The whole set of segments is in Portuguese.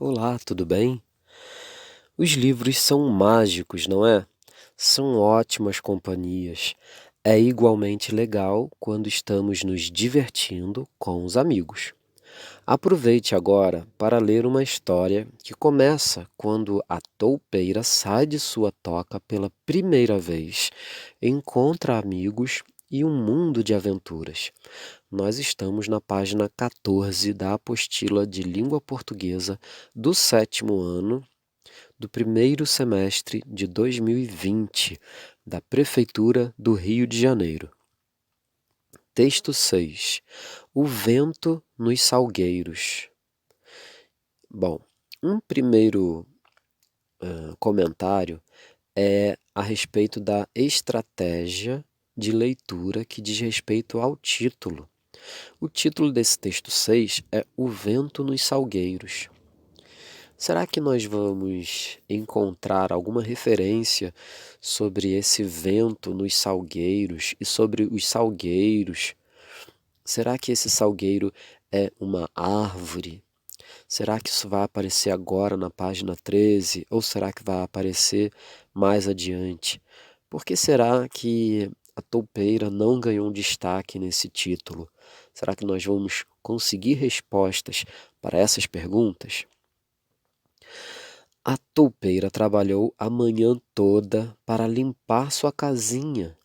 Olá, tudo bem? Os livros são mágicos, não é? São ótimas companhias. É igualmente legal quando estamos nos divertindo com os amigos. Aproveite agora para ler uma história que começa quando a toupeira sai de sua toca pela primeira vez, encontra amigos e um mundo de aventuras. Nós estamos na página 14 da apostila de língua portuguesa do sétimo ano do primeiro semestre de 2020, da Prefeitura do Rio de Janeiro. Texto 6. O vento nos salgueiros. Bom, um primeiro comentário é a respeito da estratégia de leitura que diz respeito ao título. O título desse texto 6 é O Vento nos Salgueiros. Será que nós vamos encontrar alguma referência sobre esse vento nos salgueiros e sobre os salgueiros? Será que esse salgueiro é uma árvore? Será que isso vai aparecer agora na página 13 ou será que vai aparecer mais adiante? Por que será que a toupeira não ganhou um destaque nesse título? Será que nós vamos conseguir respostas para essas perguntas? A toupeira trabalhou a manhã toda para limpar sua casinha.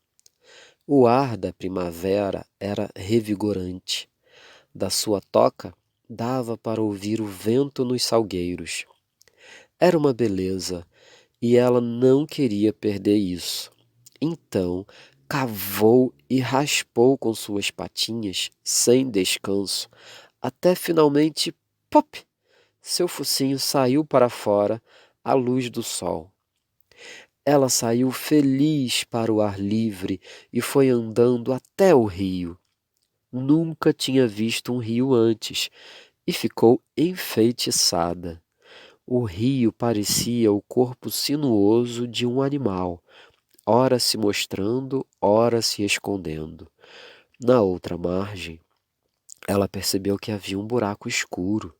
O ar da primavera era revigorante. Da sua toca dava para ouvir o vento nos salgueiros. Era uma beleza e ela não queria perder isso. Então cavou e raspou com suas patinhas sem descanso, até finalmente, pop! Seu focinho saiu para fora à luz do sol. Ela saiu feliz para o ar livre e foi andando até o rio. Nunca tinha visto um rio antes e ficou enfeitiçada. O rio parecia o corpo sinuoso de um animal, ora se mostrando, ora se escondendo. Na outra margem, ela percebeu que havia um buraco escuro.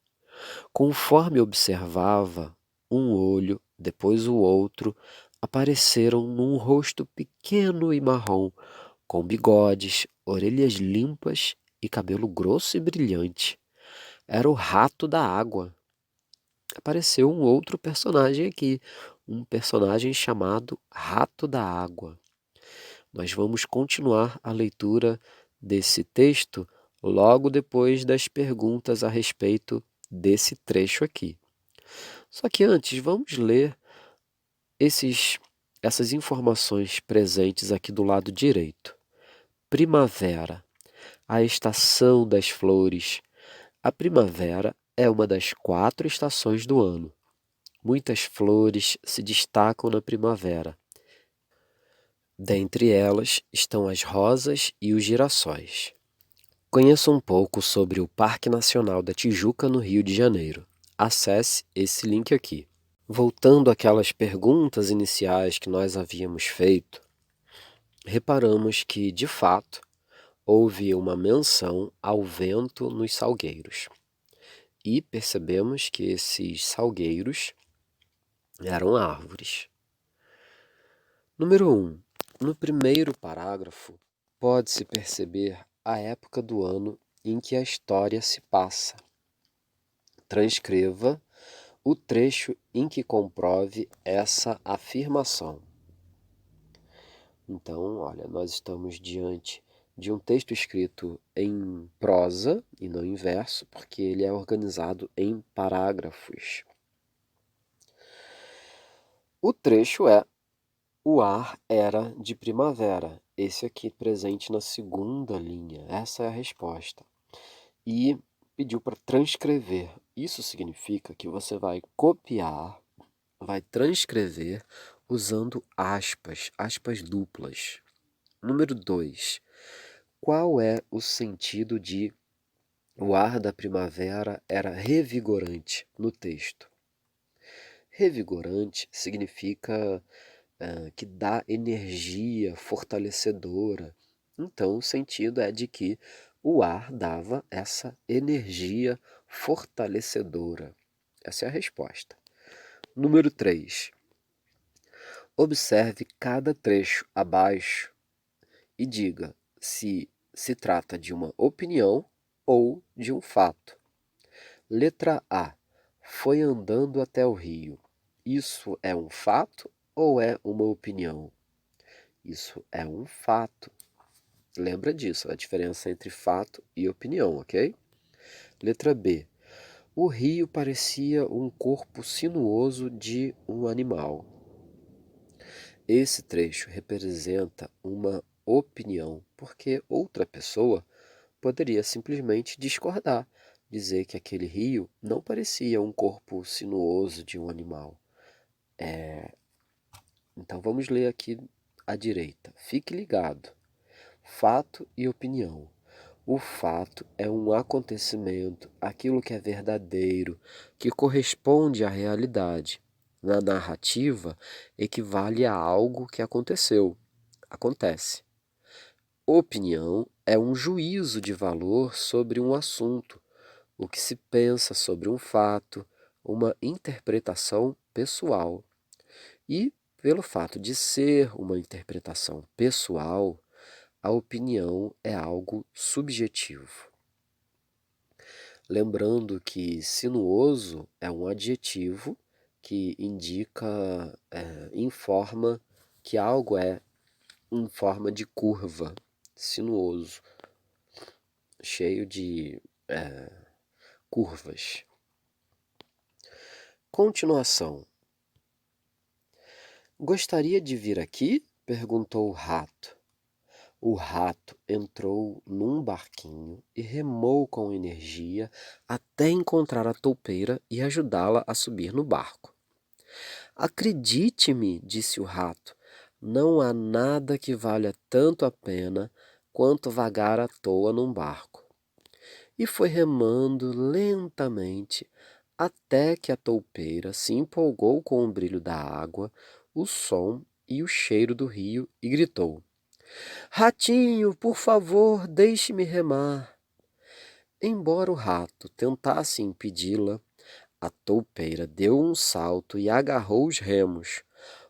Conforme observava, um olho, depois o outro, apareceram num rosto pequeno e marrom, com bigodes, orelhas limpas e cabelo grosso e brilhante. Era o rato da água. Apareceu um outro personagem aqui, um personagem chamado Rato da Água. Nós vamos continuar a leitura desse texto logo depois das perguntas a respeito desse trecho aqui. Só que antes, vamos ler essas informações presentes aqui do lado direito. Primavera, a estação das flores. A primavera é uma das 4 estações do ano. Muitas flores se destacam na primavera. Dentre elas estão as rosas e os girassóis. Conheça um pouco sobre o Parque Nacional da Tijuca, no Rio de Janeiro. Acesse esse link aqui. Voltando àquelas perguntas iniciais que nós havíamos feito, reparamos que, de fato, houve uma menção ao vento nos salgueiros. E percebemos que esses salgueiros eram árvores. Número 1. No primeiro parágrafo, pode-se perceber a época do ano em que a história se passa. Transcreva o trecho em que comprove essa afirmação. Então, olha, nós estamos diante de um texto escrito em prosa e não em verso, porque ele é organizado em parágrafos. O trecho é: o ar era de primavera. Esse aqui presente na segunda linha. Essa é a resposta. E pediu para transcrever. Isso significa que você vai copiar, vai transcrever usando aspas, aspas duplas. Número 2. Qual é o sentido de o ar da primavera era revigorante no texto? Revigorante significa que dá energia fortalecedora. Então, o sentido é de que o ar dava essa energia fortalecedora. Essa é a resposta. Número 3. Observe cada trecho abaixo e diga se trata de uma opinião ou de um fato. Letra A. Foi andando até o rio. Isso é um fato ou é uma opinião? Isso é um fato. Lembra disso, a diferença entre fato e opinião, ok? Letra B. O rio parecia um corpo sinuoso de um animal. Esse trecho representa uma opinião, porque outra pessoa poderia simplesmente discordar, dizer que aquele rio não parecia um corpo sinuoso de um animal. Então vamos ler aqui à direita. Fique ligado. Fato e opinião. O fato é um acontecimento, aquilo que é verdadeiro, que corresponde à realidade. Na narrativa, equivale a algo que aconteceu, acontece. Opinião é um juízo de valor sobre um assunto, o que se pensa sobre um fato, uma interpretação pessoal. E, pelo fato de ser uma interpretação pessoal, a opinião é algo subjetivo. Lembrando que sinuoso é um adjetivo que indica, informa que algo é em forma de curva, sinuoso, cheio de curvas. Continuação. Gostaria de vir aqui? Perguntou o rato. O rato entrou num barquinho e remou com energia até encontrar a toupeira e ajudá-la a subir no barco. Acredite-me, disse o rato, não há nada que valha tanto a pena quanto vagar à toa num barco. E foi remando lentamente até que a toupeira se empolgou com o brilho da água, o som e o cheiro do rio e gritou: Ratinho, por favor, deixe-me remar. Embora o rato tentasse impedi-la, a toupeira deu um salto e agarrou os remos.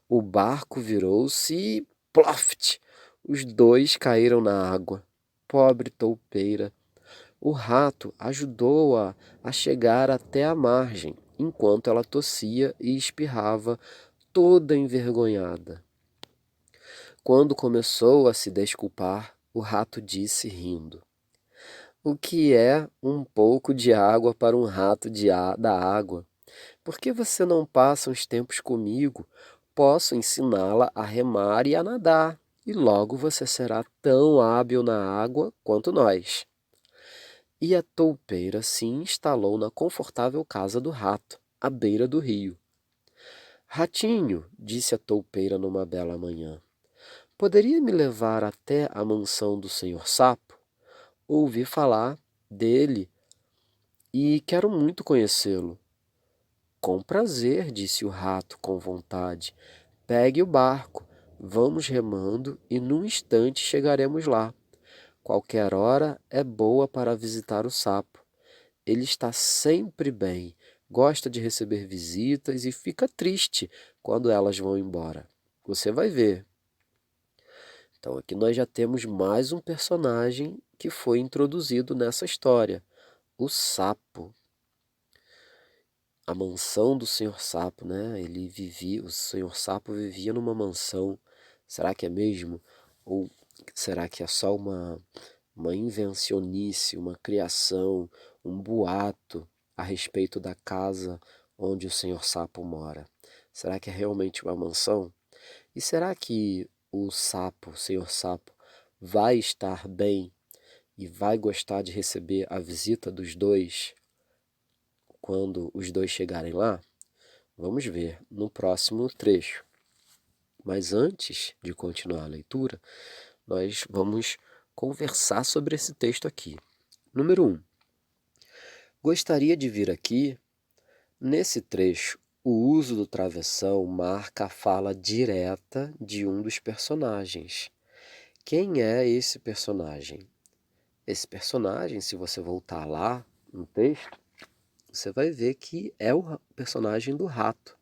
O barco virou-se e ploft! Os dois caíram na água. Pobre toupeira! O rato ajudou-a a chegar até a margem, enquanto ela tossia e espirrava, toda envergonhada. Quando começou a se desculpar, o rato disse, rindo: O que é um pouco de água para um rato da água? Por que você não passa uns tempos comigo? Posso ensiná-la a remar e a nadar, e logo você será tão hábil na água quanto nós. E a toupeira se instalou na confortável casa do rato, à beira do rio. Ratinho, disse a toupeira numa bela manhã, poderia me levar até a mansão do senhor Sapo? Ouvi falar dele e quero muito conhecê-lo. Com prazer, disse o rato com vontade. Pegue o barco, vamos remando e num instante chegaremos lá. Qualquer hora é boa para visitar o sapo. Ele está sempre bem, gosta de receber visitas e fica triste quando elas vão embora. Você vai ver. Então aqui nós já temos mais um personagem que foi introduzido nessa história, o sapo. A mansão do Senhor Sapo, né? O Senhor Sapo vivia numa mansão. Será que é mesmo? Ou será que é só uma invencionice, uma criação, um boato a respeito da casa onde o Senhor Sapo mora? Será que é realmente uma mansão? E será que o Senhor Sapo, vai estar bem e vai gostar de receber a visita dos dois quando os dois chegarem lá? Vamos ver no próximo trecho. Mas antes de continuar a leitura, nós vamos conversar sobre esse texto aqui. Número 1. Gostaria de vir aqui? Nesse trecho, o uso do travessão marca a fala direta de um dos personagens. Quem é esse personagem? Esse personagem, se você voltar lá no texto, você vai ver que é o personagem do rato.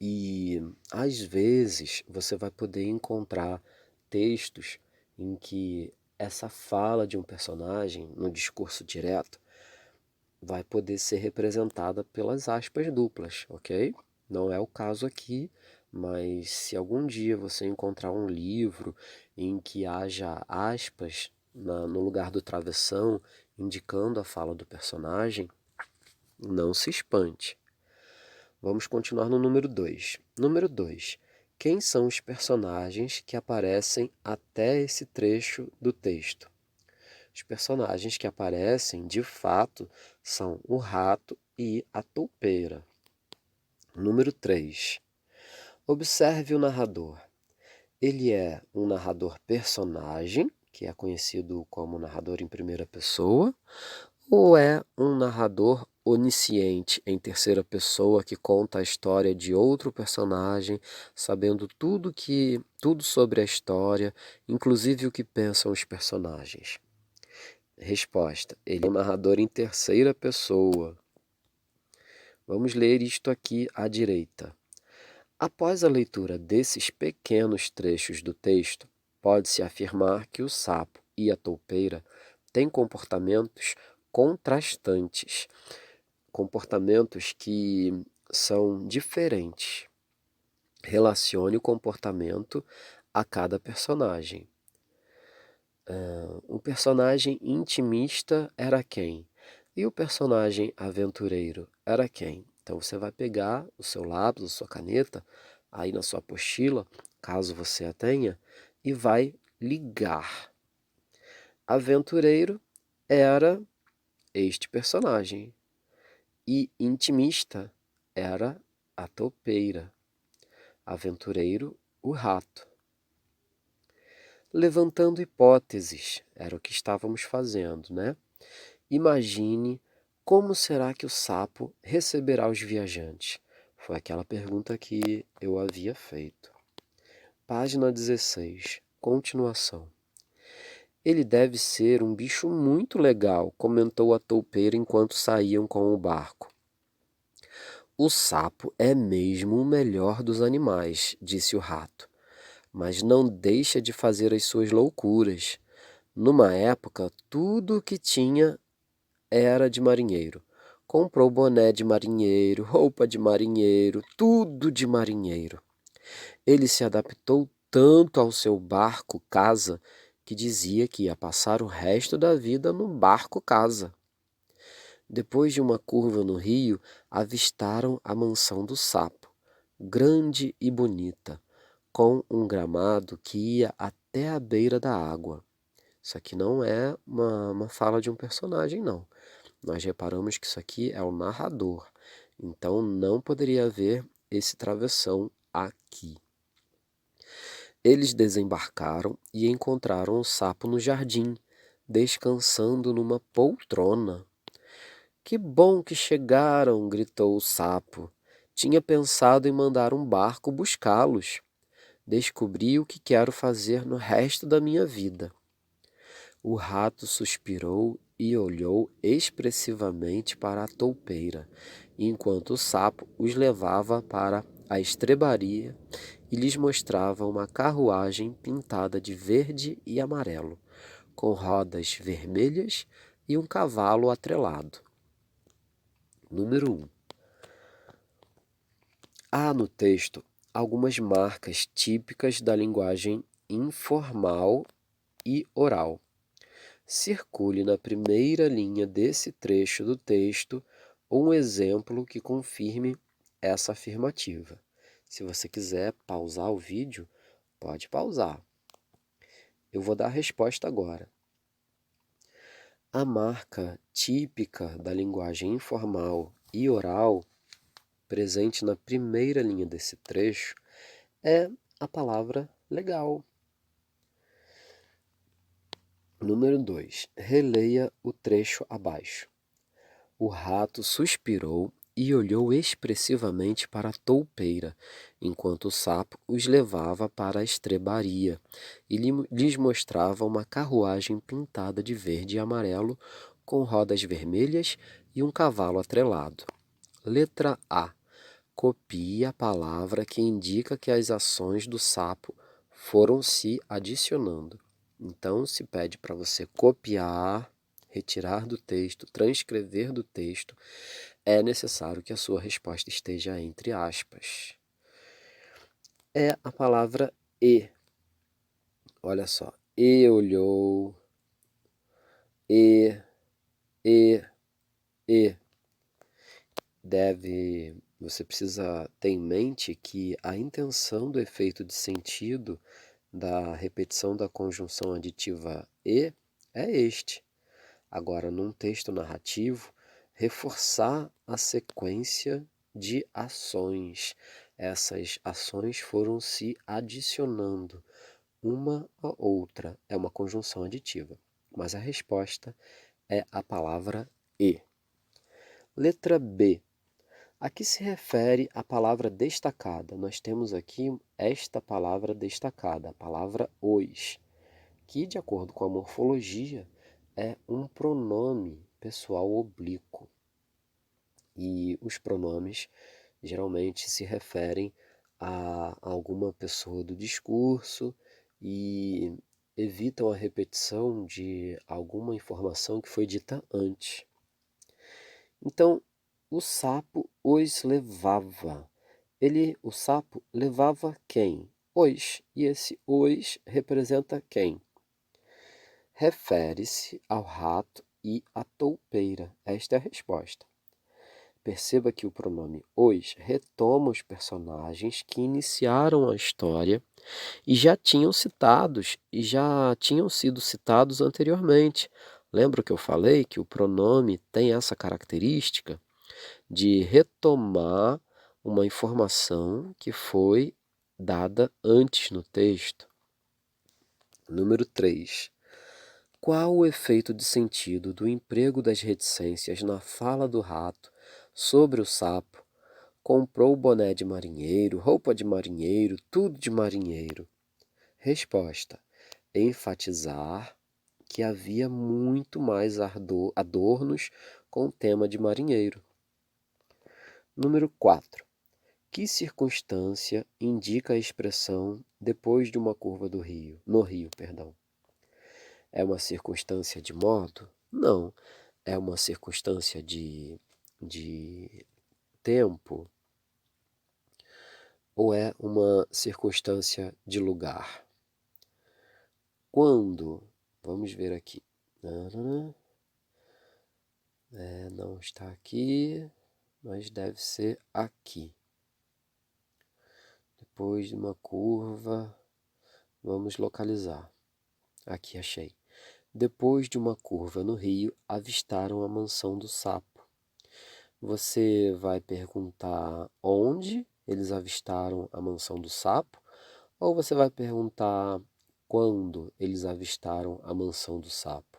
E às vezes você vai poder encontrar textos em que essa fala de um personagem no discurso direto vai poder ser representada pelas aspas duplas, ok? Não é o caso aqui, mas se algum dia você encontrar um livro em que haja aspas no lugar do travessão, indicando a fala do personagem, não se espante. Vamos continuar no número 2. Número 2. Quem são os personagens que aparecem até esse trecho do texto? Os personagens que aparecem, de fato, são o rato e a toupeira. Número 3. Observe o narrador. Ele é um narrador personagem, que é conhecido como narrador em primeira pessoa, ou é um narrador onisciente em terceira pessoa que conta a história de outro personagem, sabendo tudo sobre a história, inclusive o que pensam os personagens? Resposta: ele é um narrador em terceira pessoa. Vamos ler isto aqui à direita. Após a leitura desses pequenos trechos do texto, pode-se afirmar que o sapo e a toupeira têm comportamentos contrastantes, comportamentos que são diferentes. Relacione o comportamento a cada personagem. O personagem intimista era quem? E o personagem aventureiro era quem? Então você vai pegar o seu lápis, a sua caneta, aí na sua apostila, caso você a tenha, e vai ligar. Aventureiro era este personagem e intimista era a toupeira. Aventureiro, o rato. Levantando hipóteses, era o que estávamos fazendo, né? Imagine como será que o sapo receberá os viajantes? Foi aquela pergunta que eu havia feito. Página 16, continuação. Ele deve ser um bicho muito legal, comentou a toupeira enquanto saíam com o barco. O sapo é mesmo o melhor dos animais, disse o rato, mas não deixa de fazer as suas loucuras. Numa época, tudo o que tinha era de marinheiro. Comprou boné de marinheiro, roupa de marinheiro, tudo de marinheiro. Ele se adaptou tanto ao seu barco-casa que dizia que ia passar o resto da vida no barco-casa. Depois de uma curva no rio, avistaram a mansão do sapo, grande e bonita, com um gramado que ia até a beira da água. Isso aqui não é uma fala de um personagem, não. Nós reparamos que isso aqui é o narrador, então não poderia haver esse travessão aqui. Eles desembarcaram e encontraram o sapo no jardim, descansando numa poltrona. Que bom que chegaram, gritou o sapo. Tinha pensado em mandar um barco buscá-los. Descobri o que quero fazer no resto da minha vida. O rato suspirou e olhou expressivamente para a toupeira, enquanto o sapo os levava para a estrebaria e lhes mostrava uma carruagem pintada de verde e amarelo, com rodas vermelhas e um cavalo atrelado. Número 1. Há no texto algumas marcas típicas da linguagem informal e oral. Circule na primeira linha desse trecho do texto um exemplo que confirme essa afirmativa. Se você quiser pausar o vídeo, pode pausar. Eu vou dar a resposta agora. A marca típica da linguagem informal e oral, presente na primeira linha desse trecho, é a palavra legal. Número 2. Releia o trecho abaixo. O rato suspirou e olhou expressivamente para a toupeira, enquanto o sapo os levava para a estrebaria e lhes mostrava uma carruagem pintada de verde e amarelo com rodas vermelhas e um cavalo atrelado. Letra A. Copie a palavra que indica que as ações do sapo foram se adicionando. Então, se pede para você copiar, retirar do texto, transcrever do texto, é necessário que a sua resposta esteja entre aspas. É a palavra e. Olha só. E olhou, e, e, e. Você precisa ter em mente que a intenção do efeito de sentido da repetição da conjunção aditiva e é este. Agora, num texto narrativo, reforçar a sequência de ações. Essas ações foram se adicionando uma à outra. É uma conjunção aditiva. Mas a resposta é a palavra e. Letra B. A que se refere a palavra destacada? Nós temos aqui esta palavra destacada, a palavra os, que, de acordo com a morfologia, é um pronome pessoal oblíquo. E os pronomes geralmente se referem a alguma pessoa do discurso e evitam a repetição de alguma informação que foi dita antes. Então, o sapo os levava. O sapo levava quem? Os. E esse os representa quem? Refere-se ao rato e à toupeira. Esta é a resposta. Perceba que o pronome os retoma os personagens que iniciaram a história e já tinham sido citados anteriormente. Lembra que eu falei que o pronome tem essa característica de retomar uma informação que foi dada antes no texto. Número 3. Qual o efeito de sentido do emprego das reticências na fala do rato sobre o sapo? Comprou boné de marinheiro, roupa de marinheiro, tudo de marinheiro. Resposta: enfatizar que havia muito mais adornos com o tema de marinheiro. Número 4. Que circunstância indica a expressão depois de uma curva do rio? No rio, perdão. É uma circunstância de modo? Não. É uma circunstância de tempo? Ou é uma circunstância de lugar? Quando? Vamos ver aqui. Não está aqui, mas deve ser aqui. Depois de uma curva, vamos localizar. Aqui achei. Depois de uma curva no rio, avistaram a mansão do sapo. Você vai perguntar onde eles avistaram a mansão do sapo? Ou você vai perguntar quando eles avistaram a mansão do sapo?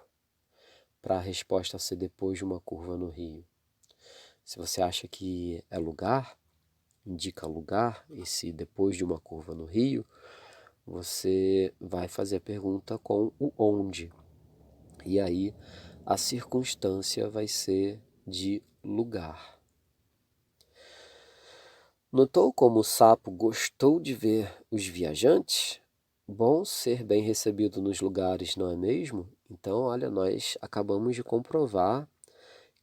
Para a resposta ser depois de uma curva no rio. Se você acha que é lugar, indica lugar, esse depois de uma curva no rio, você vai fazer a pergunta com o onde. E aí a circunstância vai ser de lugar. Notou como o sapo gostou de ver os viajantes? Bom ser bem recebido nos lugares, não é mesmo? Então, olha, nós acabamos de comprovar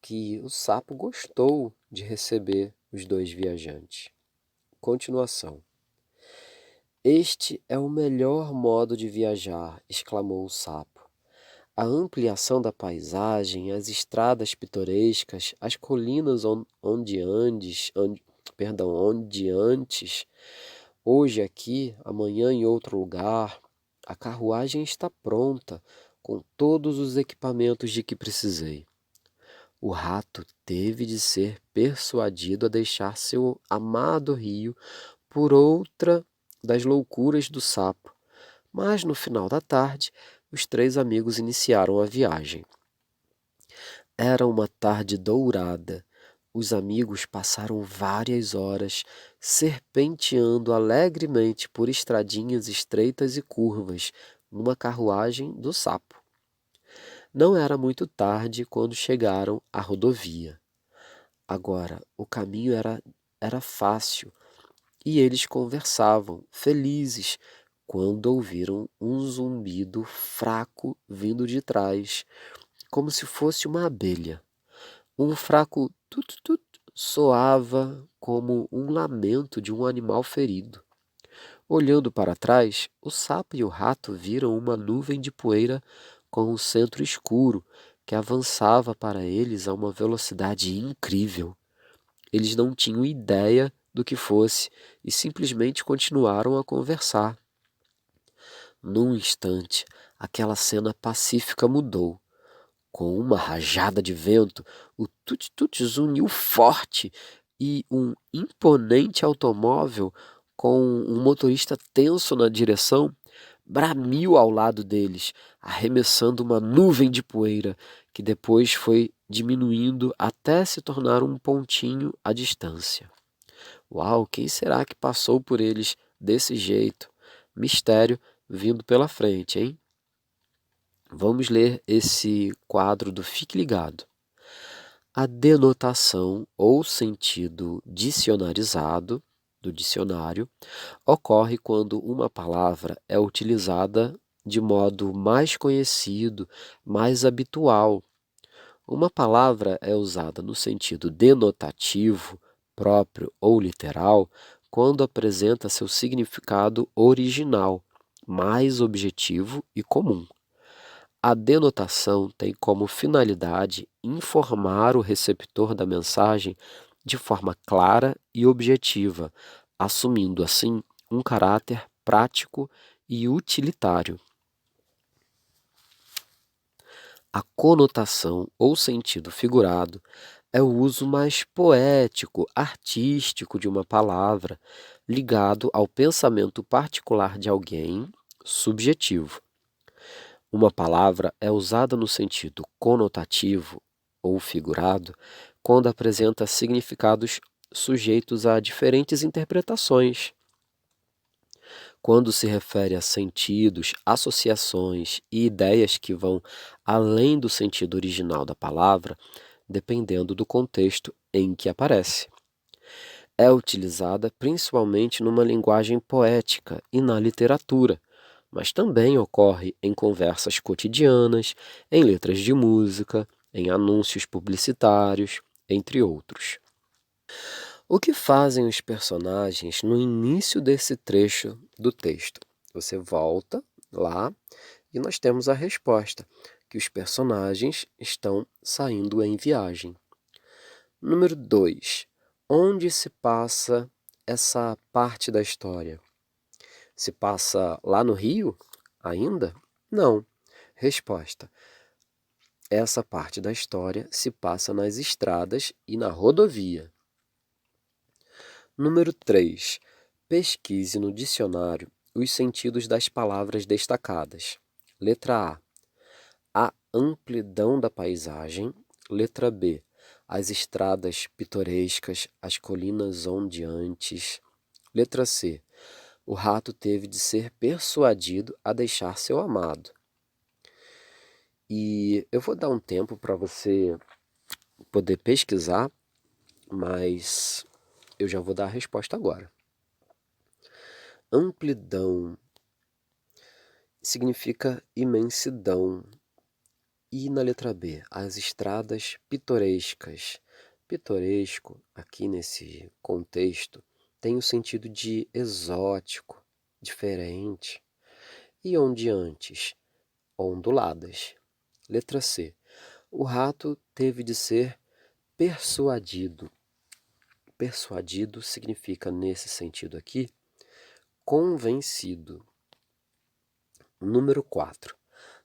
que o sapo gostou de receber os dois viajantes. Continuação. Este é o melhor modo de viajar, exclamou o sapo. A ampliação da paisagem, as estradas pitorescas, as colinas ondeantes, hoje aqui, amanhã em outro lugar. A carruagem está pronta, com todos os equipamentos de que precisei. O rato teve de ser persuadido a deixar seu amado rio por outra das loucuras do sapo. Mas no final da tarde, os três amigos iniciaram a viagem. Era uma tarde dourada. Os amigos passaram várias horas serpenteando alegremente por estradinhas estreitas e curvas, numa carruagem do sapo. Não era muito tarde quando chegaram à rodovia. Agora, o caminho era fácil e eles conversavam, felizes, quando ouviram um zumbido fraco vindo de trás, como se fosse uma abelha. Um fraco tut-tut soava como um lamento de um animal ferido. Olhando para trás, o sapo e o rato viram uma nuvem de poeira com um centro escuro que avançava para eles a uma velocidade incrível. Eles não tinham ideia do que fosse e simplesmente continuaram a conversar. Num instante, aquela cena pacífica mudou. Com uma rajada de vento, o tut-tut zuniu forte e um imponente automóvel, com um motorista tenso na direção, bramiu ao lado deles, arremessando uma nuvem de poeira que depois foi diminuindo até se tornar um pontinho à distância. Uau, quem será que passou por eles desse jeito? Mistério vindo pela frente, hein? Vamos ler esse quadro do Fique Ligado. A denotação ou sentido dicionarizado do dicionário ocorre quando uma palavra é utilizada de modo mais conhecido, mais habitual. Uma palavra é usada no sentido denotativo, próprio ou literal, quando apresenta seu significado original, mais objetivo e comum. A denotação tem como finalidade informar o receptor da mensagem de forma clara e objetiva, assumindo assim um caráter prático e utilitário. A conotação ou sentido figurado é o uso mais poético, artístico de uma palavra, ligado ao pensamento particular de alguém, subjetivo. Uma palavra é usada no sentido conotativo ou figurado quando apresenta significados sujeitos a diferentes interpretações. Quando se refere a sentidos, associações e ideias que vão além do sentido original da palavra, dependendo do contexto em que aparece. É utilizada principalmente numa linguagem poética e na literatura, mas também ocorre em conversas cotidianas, em letras de música, em anúncios publicitários, entre outros. O que fazem os personagens no início desse trecho do texto? Você volta lá e nós temos a resposta, que os personagens estão saindo em viagem. Número 2. Onde se passa essa parte da história? Se passa lá no Rio ainda? Não. Resposta. Essa parte da história se passa nas estradas e na rodovia. Número 3. Pesquise no dicionário os sentidos das palavras destacadas. Letra A. A amplidão da paisagem. Letra B. As estradas pitorescas, as colinas ondeantes. Letra C. O rato teve de ser persuadido a deixar seu amado. E eu vou dar um tempo para você poder pesquisar, mas eu já vou dar a resposta agora. Amplidão significa imensidão. E na letra B, as estradas pitorescas. Pitoresco, aqui nesse contexto, tem o sentido de exótico, diferente. E ondeantes, onduladas. Letra C. O rato teve de ser persuadido. Persuadido significa, nesse sentido aqui, convencido. Número 4.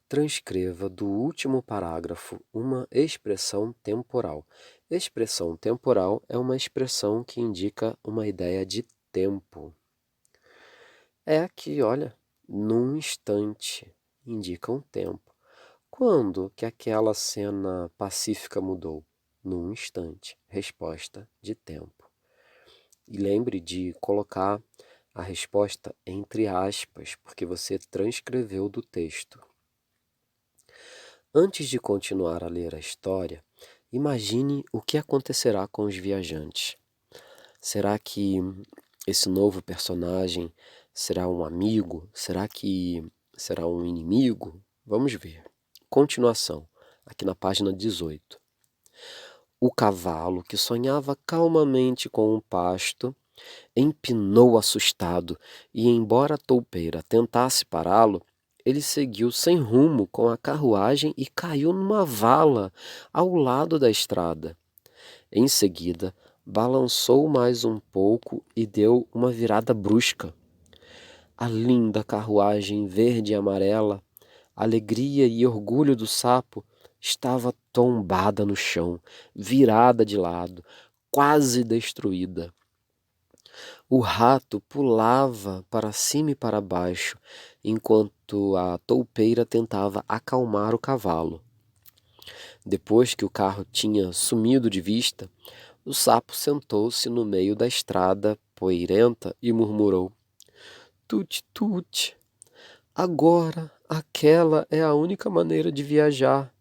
Transcreva do último parágrafo uma expressão temporal. Expressão temporal é uma expressão que indica uma ideia de tempo. É aqui, olha, num instante, indica um tempo. Quando que aquela cena pacífica mudou? Num instante. Resposta de tempo. E lembre de colocar a resposta entre aspas, porque você transcreveu do texto. Antes de continuar a ler a história, imagine o que acontecerá com os viajantes. Será que esse novo personagem será um amigo? Será que será um inimigo? Vamos ver. Continuação, aqui na página 18. O cavalo, que sonhava calmamente com o pasto, empinou assustado e, embora a toupeira tentasse pará-lo, ele seguiu sem rumo com a carruagem e caiu numa vala ao lado da estrada. Em seguida, balançou mais um pouco e deu uma virada brusca. A linda carruagem verde e amarela, alegria e orgulho do sapo, estava tombada no chão, virada de lado, quase destruída. O rato pulava para cima e para baixo, enquanto a toupeira tentava acalmar o cavalo. Depois que o carro tinha sumido de vista, o sapo sentou-se no meio da estrada poeirenta e murmurou: Tut-tut, agora aquela é a única maneira de viajar.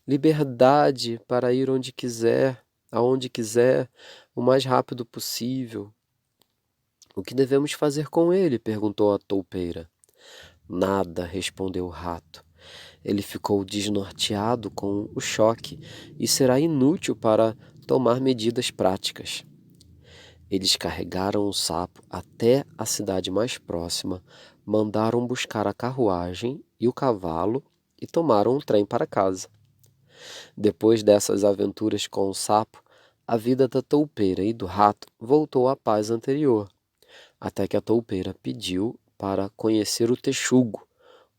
Liberdade para ir onde quiser, aonde quiser, o mais rápido possível. O que devemos fazer com ele? Perguntou a toupeira. Nada, respondeu o rato. Ele ficou desnorteado com o choque e será inútil para tomar medidas práticas. Eles carregaram o sapo até a cidade mais próxima, mandaram buscar a carruagem e o cavalo e tomaram um trem para casa. Depois dessas aventuras com o sapo, a vida da toupeira e do rato voltou à paz anterior, até que a toupeira pediu para conhecer o texugo,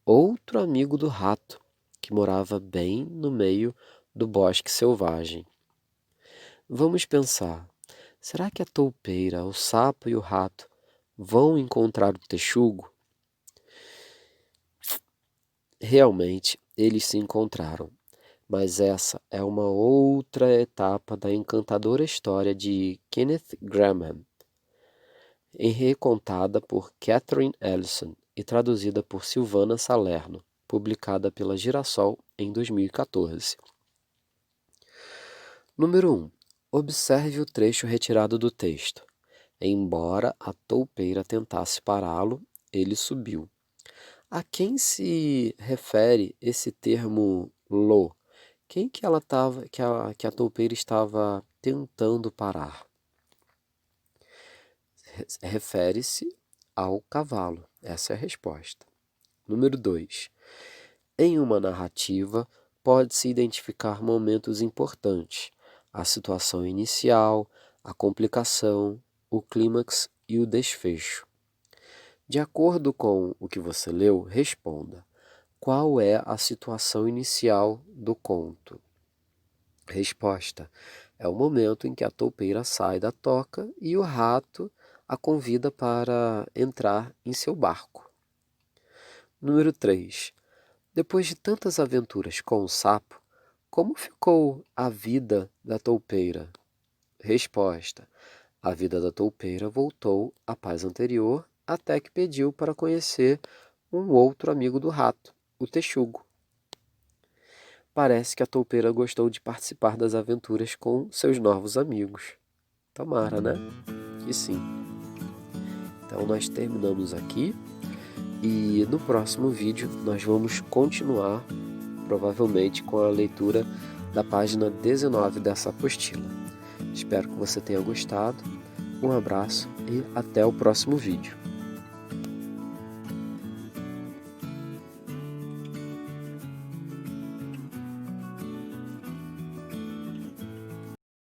outro amigo do rato, que morava bem no meio do bosque selvagem. Vamos pensar, será que a toupeira, o sapo e o rato vão encontrar o texugo? Realmente, eles se encontraram, mas essa é uma outra etapa da encantadora história de Kenneth Grahame, recontada por Catherine Ellison e traduzida por Silvana Salerno, publicada pela Girassol em 2014. Número 1. Observe o trecho retirado do texto. Embora a toupeira tentasse pará-lo, ele subiu. A quem se refere esse termo lo? Quem que ela tava, que a toupeira estava tentando parar? Refere-se ao cavalo. Essa é a resposta. Número 2. Em uma narrativa, pode-se identificar momentos importantes, a situação inicial, a complicação, o clímax e o desfecho. De acordo com o que você leu, responda: qual é a situação inicial do conto? Resposta: é o momento em que a toupeira sai da toca e o rato a convida para entrar em seu barco. Número 3. Depois de tantas aventuras com o sapo, como ficou a vida da toupeira? Resposta: a vida da toupeira voltou à paz anterior até que pediu para conhecer um outro amigo do rato, o texugo. Parece que a toupeira gostou de participar das aventuras com seus novos amigos. Tomara, né? Que sim. Então nós terminamos aqui e no próximo vídeo nós vamos continuar, provavelmente com a leitura da página 19 dessa apostila. Espero que você tenha gostado. Um abraço e até o próximo vídeo.